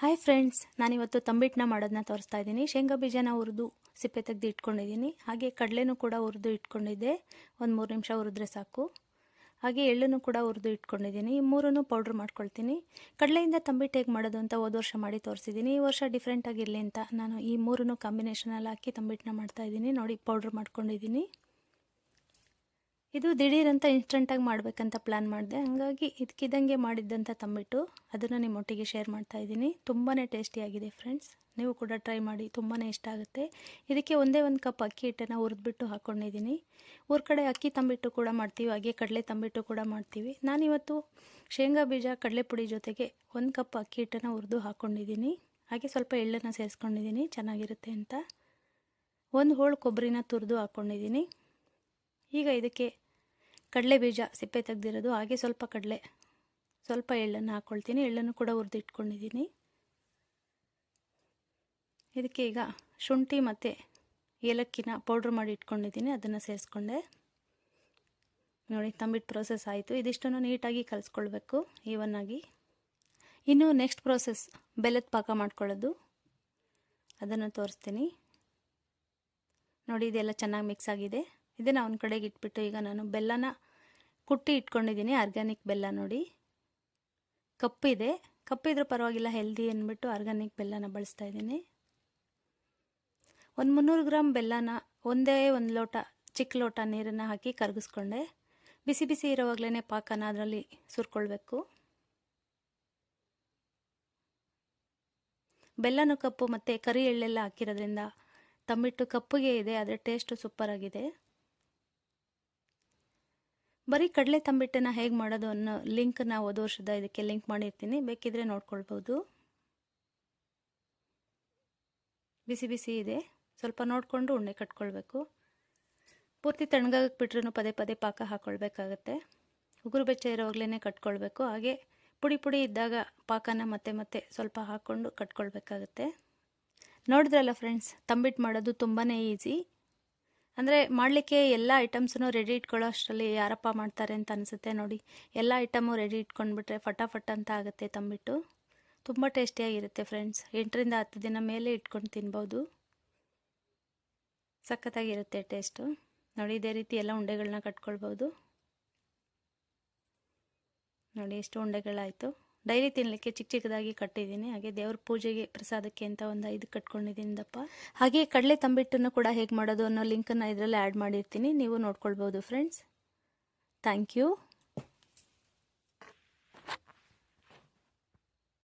Hi friends, ನಾನಿವತ್ತು ತಂಬಿಟ್ಟನ್ನ ಮಾಡೋದನ್ನ ತೋರಿಸ್ತಾ ಇದ್ದೀನಿ. ಶೇಂಗಾ ಬೀಜನ ಹುರಿದು ಸಿಪ್ಪೆ ತೆಗೆದು ಇಟ್ಕೊಂಡಿದ್ದೀನಿ. ಹಾಗೆ ಕಡಲೆನೂ ಕೂಡ ಹುರಿದು ಇಟ್ಕೊಂಡಿದ್ದೆ. ಒಂದು 3 ನಿಮಿಷ ಹುರಿದ್ರೆ ಸಾಕು. ಹಾಗೆ ಎಳ್ಳನ್ನು ಕೂಡ ಹುರಿದು ಇಟ್ಕೊಂಡಿದ್ದೀನಿ. ಈ ಮೂರನ್ನು ಪೌಡ್ರ್ ಮಾಡ್ಕೊಳ್ತೀನಿ. ಕಡಲೆಯಿಂದ ತಂಬಿಟ್ಟು ಹೇಗೆ ಮಾಡೋದು ಅಂತ ಹೋದ ವರ್ಷ ಮಾಡಿ ತೋರಿಸಿದ್ದೀನಿ. ಈ ವರ್ಷ ಡಿಫ್ರೆಂಟ್ ಆಗಿರಲಿ ಅಂತ ನಾನು ಈ ಮೂರನ್ನು ಕಾಂಬಿನೇಷನಲ್ಲಿ ಹಾಕಿ ತಂಬಿಟ್ಟನ್ನ ಮಾಡ್ತಾಯಿದ್ದೀನಿ. ನೋಡಿ, ಪೌಡ್ರ್ ಮಾಡ್ಕೊಂಡಿದ್ದೀನಿ. ಇದು ದಿಢೀರಂತ ಇನ್ಸ್ಟೆಂಟಾಗಿ ಮಾಡಬೇಕಂತ ಪ್ಲ್ಯಾನ್ ಮಾಡಿದೆ. ಹಾಗಾಗಿ ಇದಕ್ಕಿದ್ದಂಗೆ ಮಾಡಿದ್ದಂಥ ತಂಬಿಟ್ಟು ಅದನ್ನು ನಿಮ್ಮೊಟ್ಟಿಗೆ ಶೇರ್ ಮಾಡ್ತಾಯಿದ್ದೀನಿ. ತುಂಬಾ ಟೇಸ್ಟಿಯಾಗಿದೆ ಫ್ರೆಂಡ್ಸ್. ನೀವು ಕೂಡ ಟ್ರೈ ಮಾಡಿ, ತುಂಬಾ ಇಷ್ಟ ಆಗುತ್ತೆ. ಇದಕ್ಕೆ ಒಂದೇ ಒಂದು ಕಪ್ ಅಕ್ಕಿ ಹಿಟ್ಟನ್ನು ಹುರಿದ್ಬಿಟ್ಟು ಹಾಕ್ಕೊಂಡಿದ್ದೀನಿ. ಊರ ಕಡೆ ಅಕ್ಕಿ ತಂಬಿಟ್ಟು ಕೂಡ ಮಾಡ್ತೀವಿ, ಹಾಗೆ ಕಡಲೆ ತಂಬಿಟ್ಟು ಕೂಡ ಮಾಡ್ತೀವಿ. ನಾನಿವತ್ತು ಶೇಂಗಾ ಬೀಜ ಕಡಲೆ ಪುಡಿ ಜೊತೆಗೆ 1 ಕಪ್ ಅಕ್ಕಿ ಹಿಟ್ಟನ್ನು ಹುರಿದು ಹಾಕ್ಕೊಂಡಿದ್ದೀನಿ. ಹಾಗೆ ಸ್ವಲ್ಪ ಎಳ್ಳನ್ನು ಸೇರಿಸ್ಕೊಂಡಿದ್ದೀನಿ, ಚೆನ್ನಾಗಿರುತ್ತೆ ಅಂತ. 1 ಹೋಳು ಕೊಬ್ಬರಿನ ತುರಿದು ಹಾಕ್ಕೊಂಡಿದ್ದೀನಿ. ಈಗ ಇದಕ್ಕೆ ಕಡಲೆ ಬೀಜ ಸಿಪ್ಪೆ ತೆಗೆದಿರೋದು, ಹಾಗೆ ಸ್ವಲ್ಪ ಎಳ್ಳನ್ನು ಹಾಕ್ಕೊಳ್ತೀನಿ. ಎಳ್ಳನ್ನು ಕೂಡ ಹುರಿದು ಇಟ್ಕೊಂಡಿದ್ದೀನಿ. ಇದಕ್ಕೆ ಈಗ ಶುಂಠಿ ಮತ್ತು ಏಲಕ್ಕಿನ ಪೌಡ್ರ್ ಮಾಡಿ ಇಟ್ಕೊಂಡಿದ್ದೀನಿ, ಅದನ್ನು ಸೇರಿಸ್ಕೊಂಡೆ. ನೋಡಿ, ತಂಬಿಟ್ಟು ಪ್ರೋಸೆಸ್ ಆಯಿತು. ಇದಿಷ್ಟನ್ನು ನೀಟಾಗಿ ಕಲಿಸ್ಕೊಳ್ಬೇಕು ಈವನ್ನಾಗಿ. ಇನ್ನು ನೆಕ್ಸ್ಟ್ ಪ್ರೋಸೆಸ್ ಬೆಲ್ಲದ ಪಾಕ ಮಾಡ್ಕೊಳ್ಳೋದು, ಅದನ್ನು ತೋರಿಸ್ತೀನಿ. ನೋಡಿ, ಇದೆಲ್ಲ ಚೆನ್ನಾಗಿ ಮಿಕ್ಸ್ ಆಗಿದೆ. ಇದನ್ನು ಒಂದು ಕಡೆಗೆ ಇಟ್ಬಿಟ್ಟು ಈಗ ನಾನು ಬೆಲ್ಲನ ಕುಟ್ಟಿ ಇಟ್ಕೊಂಡಿದ್ದೀನಿ. ಆರ್ಗ್ಯಾನಿಕ್ ಬೆಲ್ಲ ನೋಡಿ, ಕಪ್ಪಿದ್ರೂ ಪರವಾಗಿಲ್ಲ, ಹೆಲ್ದಿ ಅಂದ್ಬಿಟ್ಟು ಆರ್ಗ್ಯಾನಿಕ್ ಬೆಲ್ಲನ ಬಳಸ್ತಾ ಇದ್ದೀನಿ. ಒಂದು 300 ಗ್ರಾಮ್ ಬೆಲ್ಲನ ಒಂದೇ ಒಂದು ಲೋಟ, ಚಿಕ್ಕ ಲೋಟ ನೀರನ್ನು ಹಾಕಿ ಕರಗಿಸ್ಕೊಂಡೆ. ಬಿಸಿ ಬಿಸಿ ಇರೋವಾಗಲೇ ಪಾಕನ ಅದರಲ್ಲಿ ಸುರ್ಕೊಳ್ಬೇಕು. ಬೆಲ್ಲನೂ ಕಪ್ಪು ಮತ್ತು ಕರಿ ಎಳ್ಳೆಲ್ಲ ಹಾಕಿರೋದ್ರಿಂದ ತಂಬಿಟ್ಟು ಕಪ್ಪುಗೆ ಇದೆ, ಆದರೆ ಟೇಸ್ಟು ಸೂಪರ್ ಆಗಿದೆ. ಬರೀ ಕಡಲೆ ತಂಬಿಟ್ಟನ್ನು ಹೇಗೆ ಮಾಡೋದು ಅನ್ನೋ ಲಿಂಕ್ನ ಹೋದ ವರ್ಷದ ಇದಕ್ಕೆ ಲಿಂಕ್ ಮಾಡಿರ್ತೀನಿ, ಬೇಕಿದ್ರೆ ನೋಡ್ಕೊಳ್ಬೋದು. ಬಿಸಿ ಬಿಸಿ ಇದೆ, ಸ್ವಲ್ಪ ನೋಡಿಕೊಂಡು ಉಂಡೆ ಕಟ್ಕೊಳ್ಬೇಕು. ಪೂರ್ತಿ ತಣ್ಣಗಾಗಕ್ಕೆ ಬಿಟ್ರೂ ಪದೇ ಪದೇ ಪಾಕ ಹಾಕ್ಕೊಳ್ಬೇಕಾಗತ್ತೆ. ಉಗುರು ಬೆಚ್ಚ ಇರೋವಾಗಲೇ ಕಟ್ಕೊಳ್ಬೇಕು. ಹಾಗೆ ಪುಡಿ ಪುಡಿ ಇದ್ದಾಗ ಪಾಕನ ಮತ್ತೆ ಸ್ವಲ್ಪ ಹಾಕ್ಕೊಂಡು ಕಟ್ಕೊಳ್ಬೇಕಾಗತ್ತೆ. ನೋಡಿದ್ರಲ್ಲ ಫ್ರೆಂಡ್ಸ್, ತಂಬಿಟ್ಟು ಮಾಡೋದು ತುಂಬಾ ಈಸಿ. ಅಂದರೆ ಮಾಡಲಿಕ್ಕೆ ಎಲ್ಲ ಐಟಮ್ಸನ್ನು ರೆಡಿ ಇಟ್ಕೊಳ್ಳೋ ಅಷ್ಟರಲ್ಲಿ ಯಾರಪ್ಪ ಮಾಡ್ತಾರೆ ಅಂತ ಅನಿಸುತ್ತೆ. ನೋಡಿ, ಎಲ್ಲ ಐಟಮು ರೆಡಿ ಇಟ್ಕೊಂಡ್ಬಿಟ್ರೆ ಫಟಾಫಟ್ ಅಂತ ಆಗುತ್ತೆ ತಂಬಿಟ್ಟು. ತುಂಬ ಟೇಸ್ಟಿಯಾಗಿರುತ್ತೆ ಫ್ರೆಂಡ್ಸ್. 8ರಿಂದ 10 ದಿನ ಮೇಲೆ ಇಟ್ಕೊಂಡು ತಿನ್ಬೋದು. ಸಖತ್ತಾಗಿರುತ್ತೆ ಟೇಸ್ಟು. ನೋಡಿ, ಇದೇ ರೀತಿ ಎಲ್ಲ ಉಂಡೆಗಳನ್ನ ಕಟ್ಕೊಳ್ಬೋದು. ನೋಡಿ, ಎಷ್ಟು ಉಂಡೆಗಳಾಯಿತು. ಡೈಲಿ ತಿನ್ನಲಿಕ್ಕೆ ಚಿಕ್ಕದಾಗಿ ಕಟ್ಟಿದ್ದೀನಿ. ಹಾಗೆ ದೇವ್ರ ಪೂಜೆಗೆ ಪ್ರಸಾದಕ್ಕೆ ಅಂತ ಒಂದು 5 ಕಟ್ಕೊಂಡಿದ್ದೀನಿ ದಪ್ಪ. ಹಾಗೆ ಕಡಲೆ ತಂಬಿಟ್ಟನ್ನು ಕೂಡ ಹೇಗೆ ಮಾಡೋದು ಅನ್ನೋ ಲಿಂಕನ್ನು ಇದರಲ್ಲಿ ಆ್ಯಡ್ ಮಾಡಿರ್ತೀನಿ, ನೀವು ನೋಡ್ಕೊಳ್ಬೋದು ಫ್ರೆಂಡ್ಸ್. Thank you.